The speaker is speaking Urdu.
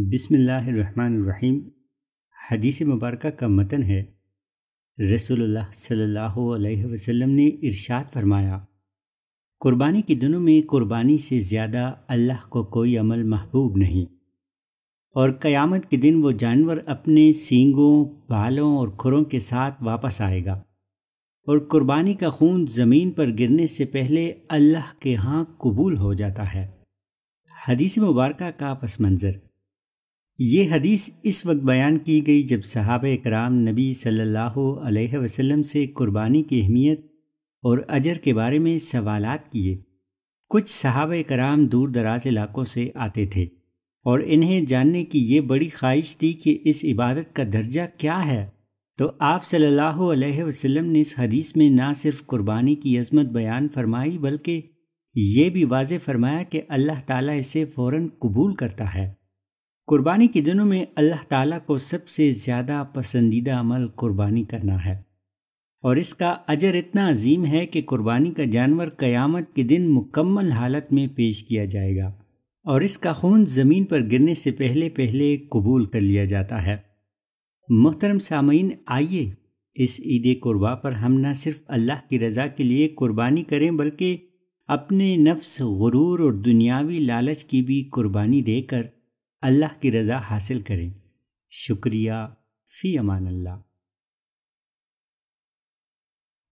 بسم اللہ الرحمن الرحیم۔ حدیث مبارکہ کا متن ہے، رسول اللہ صلی اللہ علیہ وسلم نے ارشاد فرمایا، قربانی کے دنوں میں قربانی سے زیادہ اللہ کو کوئی عمل محبوب نہیں، اور قیامت کے دن وہ جانور اپنے سینگوں، بالوں اور کھروں کے ساتھ واپس آئے گا، اور قربانی کا خون زمین پر گرنے سے پہلے اللہ کے ہاں قبول ہو جاتا ہے۔ حدیث مبارکہ کا پس منظر۔ یہ حدیث اس وقت بیان کی گئی جب صحابہ کرام نبی صلی اللہ علیہ وسلم سے قربانی کی اہمیت اور اجر کے بارے میں سوالات کیے۔ کچھ صحابہ کرام دور دراز علاقوں سے آتے تھے اور انہیں جاننے کی یہ بڑی خواہش تھی کہ اس عبادت کا درجہ کیا ہے، تو آپ صلی اللہ علیہ وسلم نے اس حدیث میں نہ صرف قربانی کی عظمت بیان فرمائی بلکہ یہ بھی واضح فرمایا کہ اللہ تعالیٰ اسے فوراً قبول کرتا ہے۔ قربانی کے دنوں میں اللہ تعالیٰ کو سب سے زیادہ پسندیدہ عمل قربانی کرنا ہے، اور اس کا اجر اتنا عظیم ہے کہ قربانی کا جانور قیامت کے دن مکمل حالت میں پیش کیا جائے گا، اور اس کا خون زمین پر گرنے سے پہلے قبول کر لیا جاتا ہے۔ محترم سامعین، آئیے اس عید قربا پر ہم نہ صرف اللہ کی رضا کے لیے قربانی کریں بلکہ اپنے نفس، غرور اور دنیاوی لالچ کی بھی قربانی دے کر اللہ کی رضا حاصل کریں۔ شکریہ، فی امان اللہ۔